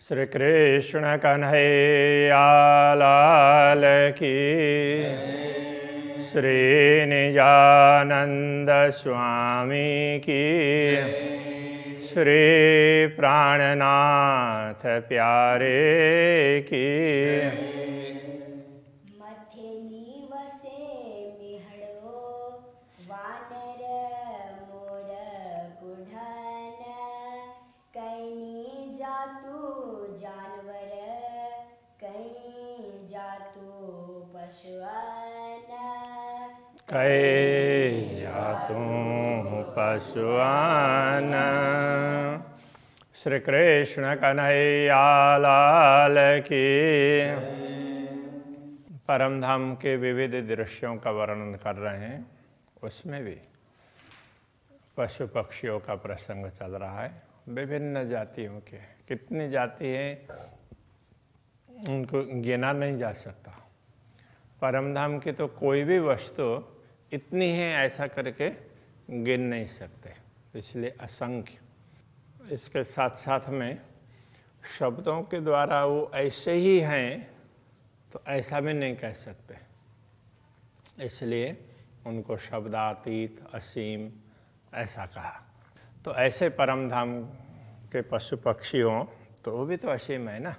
श्री कृष्ण कन्हैया लाल की, श्री निजानंद स्वामी की, श्री प्राणनाथ प्यारे की। कै जातु पशुआन। श्री कृष्ण कन्हैया लाल की। परम धाम के विविध दृश्यों का वर्णन कर रहे हैं, उसमें भी पशु पक्षियों का प्रसंग चल रहा है। विभिन्न जातियों के, कितनी जाति हैं उनको गिना नहीं जा सकता। परम धाम की तो कोई भी वस्तु इतनी है ऐसा करके गिन नहीं सकते, इसलिए असंख्य। इसके साथ साथ में शब्दों के द्वारा वो ऐसे ही हैं तो ऐसा भी नहीं कह सकते, इसलिए उनको शब्दातीत असीम ऐसा कहा। तो ऐसे परम धाम के पशु पक्षी हों तो वो भी तो असीम है ना।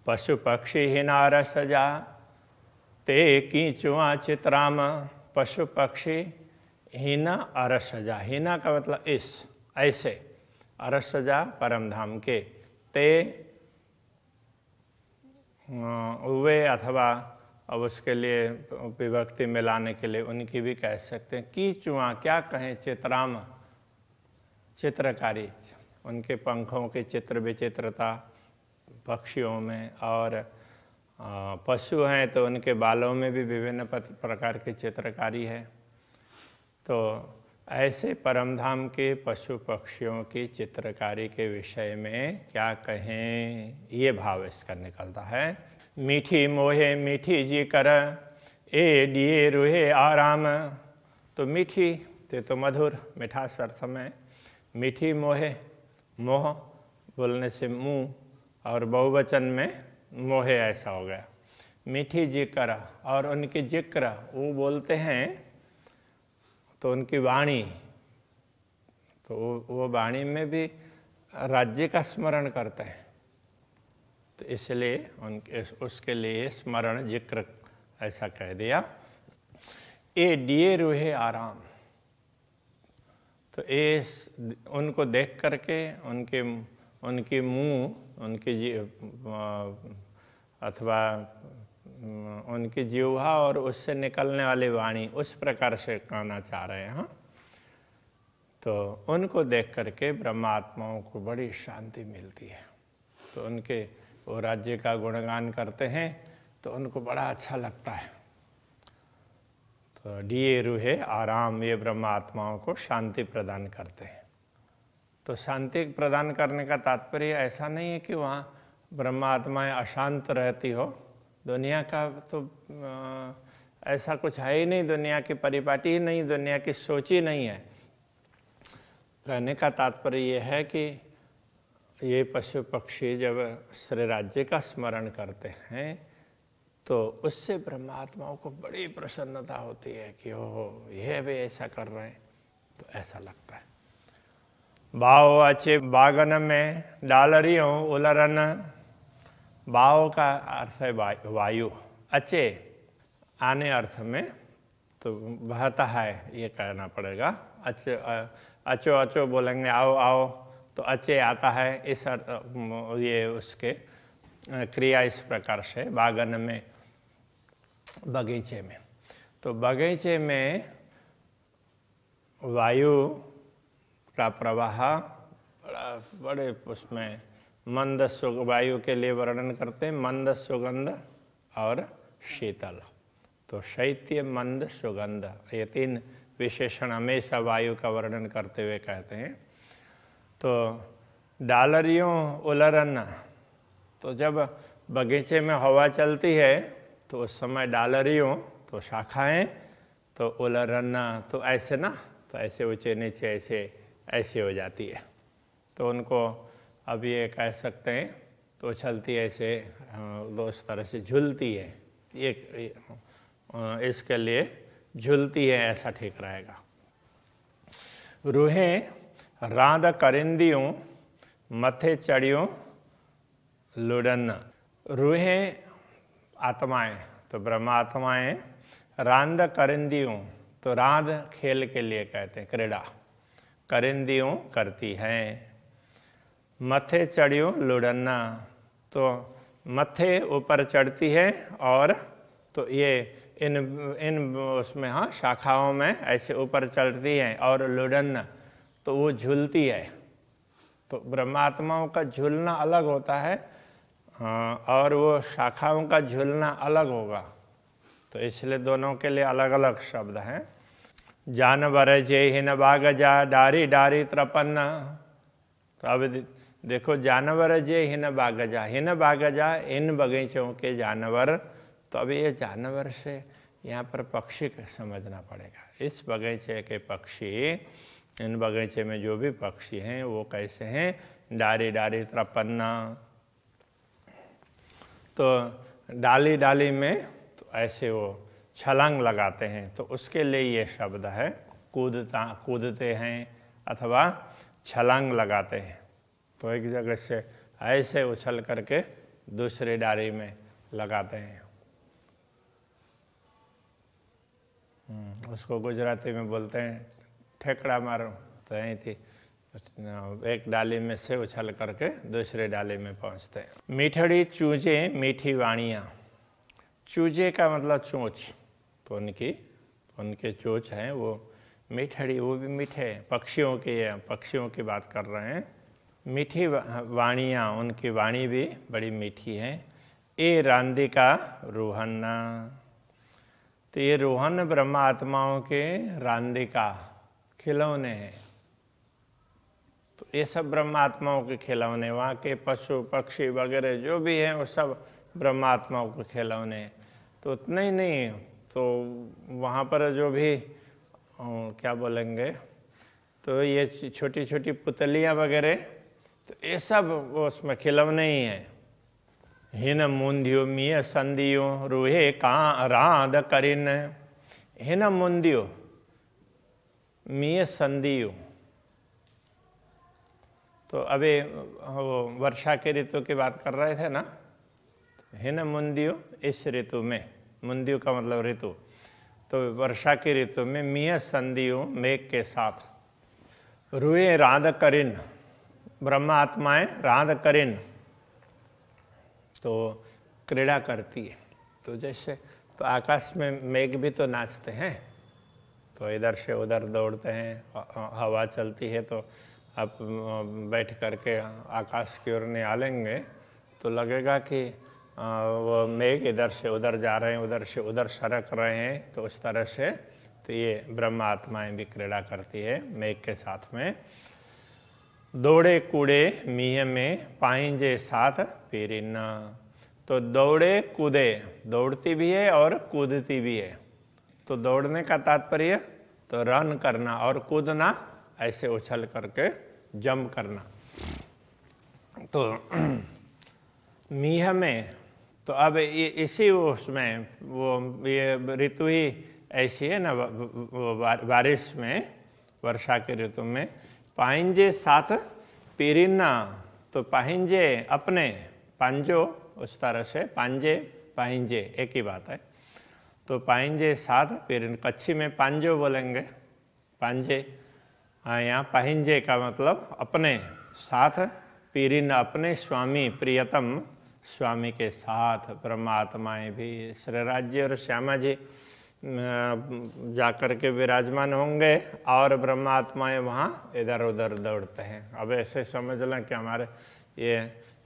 पशु पक्षी ही नार सजा ते कीचुआ चित्राम। पशु पक्षी हीना अरसजा, हीना का मतलब इस ऐसे, अरसजा परम धाम के, ते वे अथवा अब उसके लिए विभक्ति मिलाने के लिए उनकी भी कह सकते हैं। कीचुआ क्या कहें, चित्राम चित्रकारी, उनके पंखों की चित्र विचित्रता पक्षियों में, और पशु हैं तो उनके बालों में भी विभिन्न प्रकार की चित्रकारी है। तो ऐसे परमधाम के पशु पक्षियों की चित्रकारी के विषय में क्या कहें, ये भाव इसका निकलता है। मीठी मोहे मीठी जी कर, ए दिए रूहे आराम। तो मीठी ते तो मधुर, मिठास अर्थ में। मीठी मोहे, मोह बोलने से मुँह, और बहुवचन में मोहे ऐसा हो गया। मीठी जिक्र, और उनकी जिक्र वो बोलते हैं तो उनकी वाणी, तो वो वाणी में भी राज्य का स्मरण करते हैं, तो इसलिए उनके उसके लिए स्मरण जिक्र ऐसा कह दिया। ए दिए रूहे आराम, तो ये उनको देख करके उनकी मुँह, उनकी अथवा उनकी जीवा और उससे निकलने वाली वाणी उस प्रकार से कहना चाह रहे हैं। तो उनको देख करके ब्रह्मात्माओं को बड़ी शांति मिलती है, तो उनके वो राज्य का गुणगान करते हैं तो उनको बड़ा अच्छा लगता है। तो दिए रूहे आराम, ये ब्रह्मात्माओं को शांति प्रदान करते हैं। तो शांति प्रदान करने का तात्पर्य ऐसा नहीं है कि वहाँ ब्रह्मात्माएं अशांत रहती हो। दुनिया का तो ऐसा कुछ है ही नहीं, दुनिया की परिपाटी ही नहीं, दुनिया की सोच ही नहीं है। कहने का तात्पर्य ये है कि ये पशु पक्षी जब श्री राज्य का स्मरण करते हैं तो उससे ब्रह्मात्माओं को बड़ी प्रसन्नता होती है कि ओहो ये भी ऐसा कर रहे हैं, तो ऐसा लगता है। बाव अच्छे बागन में डालरियों उलरन। बाव का अर्थ है वायु, अच्छे आने अर्थ में, तो बहता है ये कहना पड़ेगा। अच्छे अचो अचो बोलेंगे आओ आओ, तो अच्छे आता है, इस ये उसके क्रिया इस प्रकार से। बागन में बगीचे में, तो बगीचे में वायु का प्रवाह बड़े उसमें मंद वायु के लिए वर्णन करते हैं, मंद सुगंध और शीतल। तो शैत्य मंद सुगंध, ये तीन विशेषण हमेशा वायु का वर्णन करते हुए कहते हैं। तो डालरियों उलरन, तो जब बगीचे में हवा चलती है तो उस समय डालरियों तो शाखाएं, तो उलरन तो ऐसे ना, तो ऐसे ऊंचे नीचे ऐसे हो जाती है। तो उनको अब ये कह सकते हैं तो उछलती ऐसे उस तरह से झूलती है, इसके लिए झूलती है ऐसा ठीक रहेगा। रूहें रांद करिंदियों मथे चढ़ियों लुढ़न। रूहें आत्माएं, तो ब्रह्म आत्माएं रांद करिंदियों, तो रांद खेल के लिए कहते हैं, क्रीड़ा करिंदियों करती हैं। मथे चढ़ियों लुढ़न्ना, तो मथे ऊपर चढ़ती है और तो ये इन उसमें हाँ शाखाओं में ऐसे ऊपर चढ़ती है, और लुढ़न तो वो झूलती है। तो ब्रह्मात्माओं का झूलना अलग होता है और वो शाखाओं का झूलना अलग होगा, तो इसलिए दोनों के लिए अलग अलग शब्द हैं। जानवर जे हिन बाग जा डारी डारी त्रपन्न। तो अब देखो, जानवर जे हिन बाग जा, हिन बाग जा इन बगीचों के जानवर, तो अभी ये जानवर से यहाँ पर पक्षी समझना पड़ेगा। इस बगीचे के पक्षी, इन बगीचे में जो भी पक्षी हैं वो कैसे हैं, डारी डारी त्रपन्ना, तो डाली डाली में तो ऐसे वो छलांग लगाते हैं, तो उसके लिए ये शब्द है, कूदते हैं अथवा छलांग लगाते हैं। तो एक जगह से ऐसे उछल करके दूसरी डाली में लगाते हैं। उसको गुजराती में बोलते हैं ठेकड़ा मारो। तो यही थी, एक डाली में से उछल करके दूसरे डाली में पहुंचते हैं। मीठड़ी चूजे मीठी वाणियाँ। चूजे का मतलब चोंच, तो उनके चोंच हैं वो मीठड़ी, वो भी मीठे पक्षियों की बात कर रहे हैं। मीठी वाणियाँ, उनकी वाणी भी बड़ी मीठी है। ए रांदिका रोहन्ना, तो ये रोहन ब्रह्म आत्माओं के रांदिका खिलौने हैं। तो ये सब ब्रह्म आत्माओं के खिलौने, वहाँ के पशु पक्षी वगैरह जो भी हैं वो सब ब्रह्म आत्माओं के खिलौने। तो उतना ही नहीं, तो वहाँ पर जो भी क्या बोलेंगे, तो ये छोटी छोटी पुतलियाँ वगैरह, तो ये सब उसमें खिलौने ही हैं। हिन मुंदियो मिय संदियो रूहे का रांद करिन। हिन मुंदियो मिय संदियो, तो अभी वो वर्षा के ऋतु की बात कर रहे थे ना। हिन मुंदियो, इस ऋतु में, मुंदियो का मतलब ऋतु, तो वर्षा की ऋतु में मिय संदियो मेघ के साथ। रूहे रांद करिन, ब्रह्म आत्माएं रांद करिन, तो क्रीड़ा करती है। तो जैसे तो आकाश में मेघ भी तो नाचते हैं, तो इधर से उधर दौड़ते हैं, हवा चलती है तो आप बैठ करके आकाश की ओर निहारेंगे तो लगेगा कि वो मेघ इधर से उधर जा रहे हैं, उधर से उधर सरक रहे हैं। तो उस तरह से तो ये ब्रह्म आत्माएं भी क्रीड़ा करती है मेघ के साथ में। दौड़े कूड़े मीह में पाइंजे साथ पीरिना, तो दौड़े कूदे, दौड़ती भी है और कूदती भी है। तो दौड़ने का तात्पर्य तो रन करना, और कूदना ऐसे उछल करके जंप करना। तो मीह में, तो अब इसी उसमें वो ये ऋतु ही ऐसी है ना, बारिश में, वर्षा के ऋतु में। पाइंजे साथ पीरिना, तो पाहिंजे अपने, पांजो उस तरह से, पांजे पाहिंजे एक ही बात है। तो पाहिंजे साथ पीरिन, कच्छी में पांजो बोलेंगे, पांजे। हाँ, यहाँ पाहिंजे का मतलब अपने साथ, पीरिन अपने स्वामी, प्रियतम स्वामी के साथ। ब्रह्मात्माएं भी श्रीराज और श्यामा जी जाकर के विराजमान होंगे और ब्रह्मात्माएं वहाँ इधर उधर दौड़ते हैं। अब ऐसे समझ लें कि हमारे ये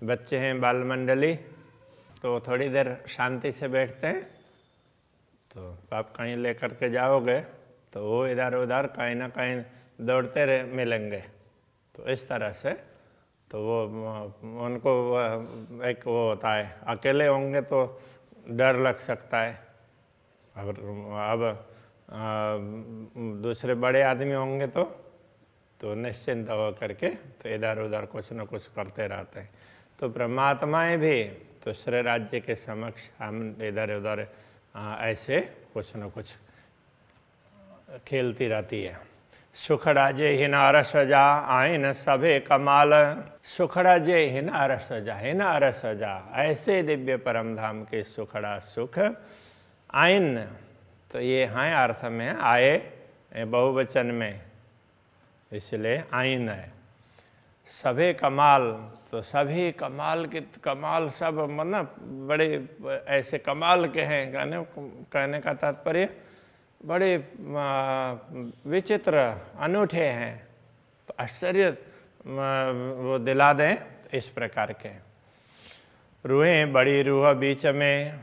बच्चे हैं बाल मंडली, तो थोड़ी देर शांति से बैठते हैं, तो आप कहीं लेकर के जाओगे तो वो इधर उधर कहीं ना कहीं दौड़ते रहे मिलेंगे। तो इस तरह से तो वो उनको एक वो होता है, अकेले होंगे तो डर लग सकता है। अब दूसरे बड़े आदमी होंगे तो निश्चिंत हो करके तो इधर उधर कुछ न कुछ करते रहते हैं। तो ब्रह्मात्माएं भी तो श्रेय राज्य के समक्ष हम इधर उधर ऐसे कुछ न कुछ खेलती रहती है। सुख राज्य हिना रस जा आइन सभे कमाल, सुख राज्य हिना रस जा, हिना रस जा, ऐसे दिव्य परम धाम के सुखड़ा सुख आइन, तो ये हैं अर्थ में आए बहुवचन में, इसलिए आइन है। सभे कमाल, तो सभी कमाल के कमाल सब मतलब बड़े ऐसे कमाल के हैं, कहने का तात्पर्य बड़े विचित्र अनूठे हैं, तो आश्चर्य वो दिला दें इस प्रकार के। रूहें बड़ी रूह बीच में,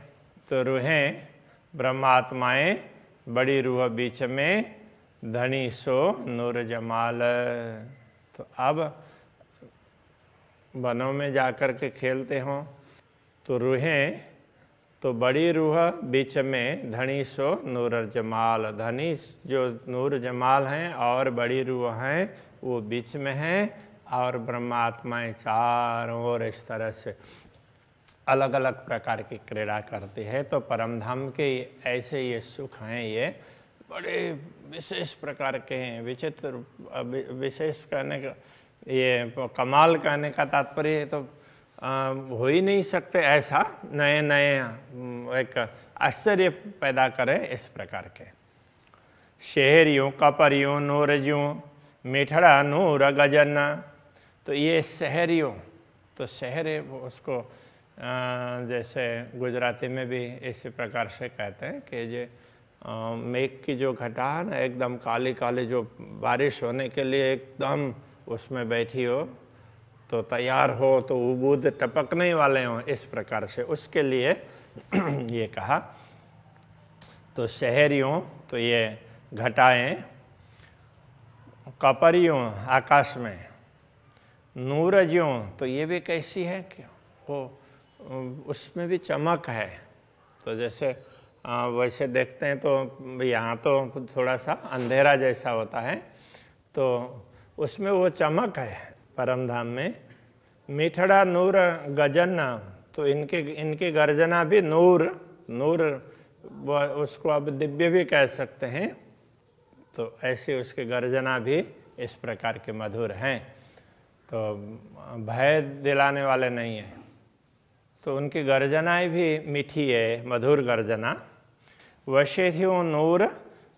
तो रूहें ब्रह्मात्माएं बड़ी रूह बीच में, धनी सो नूर जमाल। तो अब वनों में जाकर के खेलते हों तो रूहें तो बड़ी रूह बीच में, धनी सो नूर जमाल, धनी जो नूर जमाल हैं और बड़ी रूह हैं वो बीच में हैं, और ब्रह्मात्माएं चारों ओर इस तरह से अलग अलग प्रकार की क्रीड़ा करती है। तो परमधाम के ऐसे ये सुख हैं, ये बड़े विशेष प्रकार के हैं, विचित्र विशेष कहने का, ये कमाल कहने का तात्पर्य तो हो ही नहीं सकते, ऐसा नए नए एक आश्चर्य पैदा करे इस प्रकार के। शहरियों कपरियों नूरजियों मिठड़ा नूर गजन, तो ये शहरियों, तो शहर उसको जैसे गुजराती में भी इसी प्रकार से कहते हैं कि ये मेघ की जो घटा है ना, एकदम काली काली, जो बारिश होने के लिए एकदम उसमें बैठी हो तो तैयार हो, तो उबूद टपकने वाले हों, इस प्रकार से उसके लिए ये कहा। तो शहरियों, तो ये घटाएं, कपरियों आकाश में, नूरजियों, तो ये भी कैसी है कि वो उसमें भी चमक है। तो जैसे वैसे देखते हैं तो यहाँ तो थोड़ा सा अंधेरा जैसा होता है, तो उसमें वो चमक है परमधाम में। मिठड़ा नूर गजन, तो इनकी गर्जना भी नूर, नूर उसको अब दिव्य भी कह सकते हैं, तो ऐसे उसके गर्जना भी इस प्रकार के मधुर हैं, तो भय दिलाने वाले नहीं है। तो उनकी गर्जनाएं भी मीठी है, मधुर गर्जना। वशेथियों नूर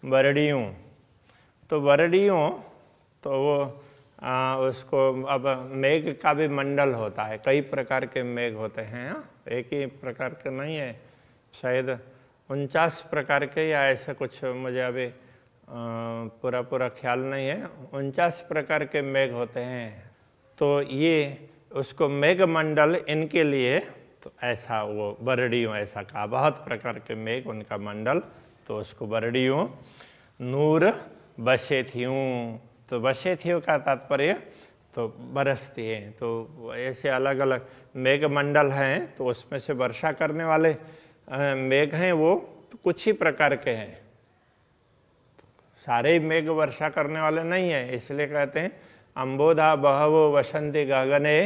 बरड़ियों, तो बरड़ियों तो वो उसको अब मेघ का भी मंडल होता है, कई प्रकार के मेघ होते हैं, एक ही प्रकार के नहीं है, शायद 49 प्रकार के या ऐसा कुछ, मुझे अभी पूरा ख्याल नहीं है, 49 प्रकार के मेघ होते हैं। तो ये उसको मेघ मंडल इनके लिए, तो ऐसा वो बरड़ियों ऐसा कहा, बहुत प्रकार के मेघ उनका मंडल, तो उसको बरड़ियों। नूर बशेथियों, तो बशेथियों का तात्पर्य तो बरसती है, तो ऐसे अलग अलग मेघ मंडल हैं, तो उसमें से वर्षा करने वाले मेघ हैं, वो तो कुछ ही प्रकार के हैं, सारे मेघ वर्षा करने वाले नहीं है। इसलिए कहते हैं अम्बोधा बहवो वसंति गगने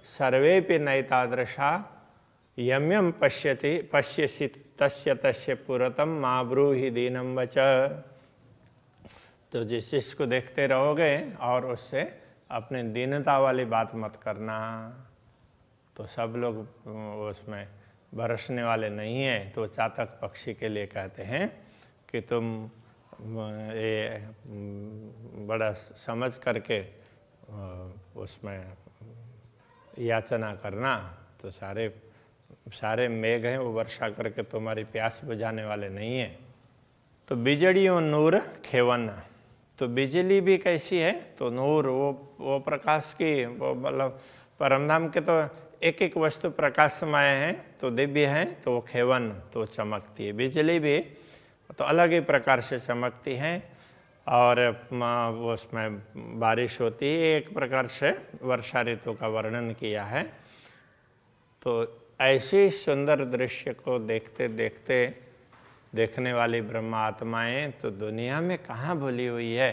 सर्वेपि नैतादृशा यम्यम पश्यसि तस्य तस्य पुरतम मा ब्रूहि दीनम वच। तो जिस चीज को देखते रहोगे और उससे अपने दीनता वाली बात मत करना, तो सब लोग उसमें बरसने वाले नहीं हैं। तो चातक पक्षी के लिए कहते हैं कि तुम ये बड़ा समझ करके उसमें याचना करना, तो सारे मेघ हैं वो वर्षा करके तुम्हारी प्यास बुझाने वाले नहीं हैं। तो बिजड़ियों नूर खेवन, तो बिजली भी कैसी है, तो नूर वो प्रकाश की, वो मतलब परमधाम के तो एक एक वस्तु प्रकाशमय है, तो दिव्य है, तो वो खेवन तो चमकती है। बिजली भी तो अलग ही प्रकार से चमकती है, और उसमें बारिश होती है, एक प्रकार से वर्षा ऋतु का वर्णन किया है। तो ऐसे सुंदर दृश्य को देखते देखते देखने वाली ब्रह्मा आत्माएं तो दुनिया में कहाँ भूली हुई है,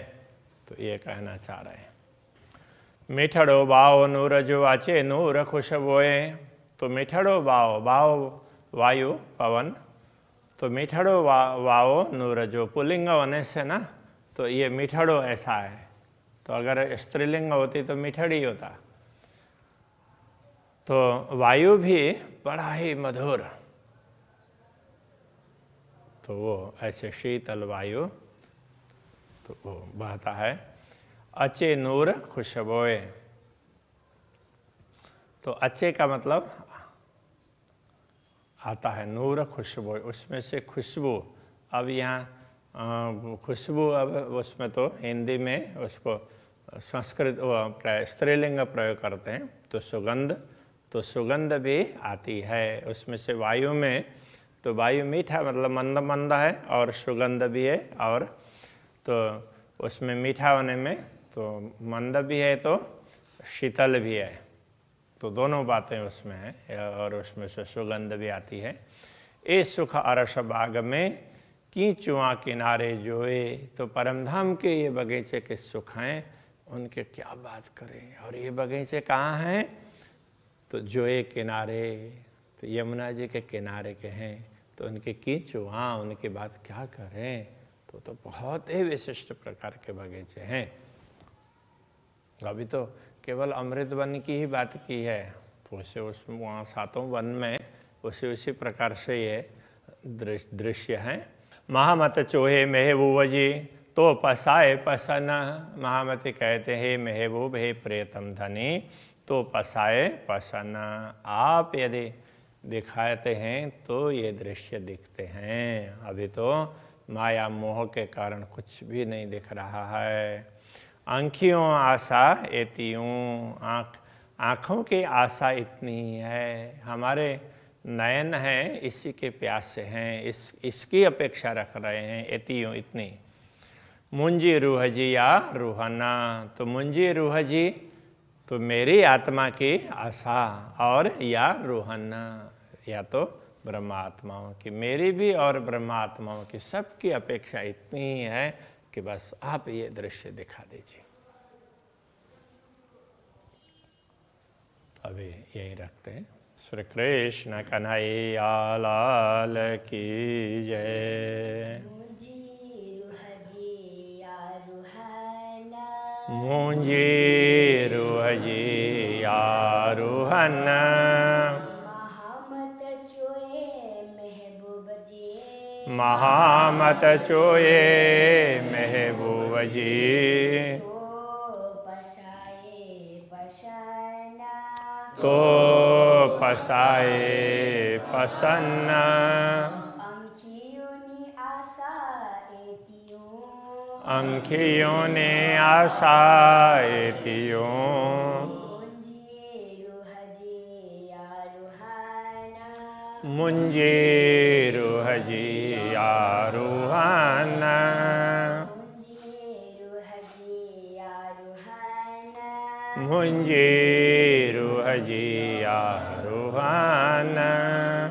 तो ये कहना चाह रहे हैं। मीठड़ो भाव नूर जो आचे नूर खुशबोए। तो मीठड़ो भाव, भाव वायु पवन, तो मीठड़ो वाओ नूर जो पुल्लिंग होने से ना, तो ये मीठड़ो ऐसा है। तो अगर स्त्रीलिंग होती तो मीठड़ी होता। तो वायु भी बड़ा ही मधुर, तो वो ऐसे शीतल वायु तो वो बहता है। अचे नूर खुशबोए, तो अचे का मतलब आता है नूर खुशबू, उसमें से खुशबू। अब यहाँ खुशबू, अब उसमें तो हिंदी में उसको संस्कृत स्त्रीलिंग प्रयोग करते हैं, तो सुगंध, तो सुगंध भी आती है उसमें से वायु में। तो वायु मीठा मतलब मंद मंद है और सुगंध भी है, और तो उसमें मीठा होने में तो मंद भी है तो शीतल भी है, तो दोनों बातें उसमें हैं, और उसमें से सुगंध भी आती है। ए सुख अरस बाग में की चुआ किनारे जोए। तो परमधाम के ये बगीचे के सुख हैं, उनके क्या बात करें। और ये बगीचे कहाँ हैं? तो जोए किनारे, तो यमुना जी के किनारे के हैं, तो उनके कीचो, हाँ उनकी बात क्या करें। तो बहुत ही विशिष्ट प्रकार के बगीचे हैं। अभी तो केवल अमृत वन की ही बात की है, तो उसे उसमें वहाँ सातों वन में उसी प्रकार से ये दृश्य हैं। महामत चोहे महबूब जी तो पसाए पसन। महामती कहते हैं महबूब हे प्रियतम धनी, तो पसाए पसन। आप यदि दिखाते हैं तो ये दृश्य दिखते हैं। अभी तो माया मोह के कारण कुछ भी नहीं दिख रहा है। आँखियों आशा एतियों, आँखों की आशा इतनी है, हमारे नयन हैं इसी के प्यास से हैं, इसकी अपेक्षा रख रहे हैं। एतियों इतनी। मुंजी रूह जी या रूहाना, तो मुंजी रूह जी तो मेरी आत्मा की आशा, और या रूहाना या तो ब्रह्मात्माओं की, मेरी भी और ब्रह्मात्माओं की, सबकी अपेक्षा इतनी है कि बस आप ये दृश्य दिखा दीजिए। अभी यही रखते हैं। श्री कृष्ण कन्हैया लाल की जय। मुंजी रूह जी या रूहाना, महामत चोए महबूब जी तो पसाए पसन्ना। अंखियों ने आशा एतियों, मुंजी रूह जी या रूहाना, मुंजी रूह जी या रूहाना।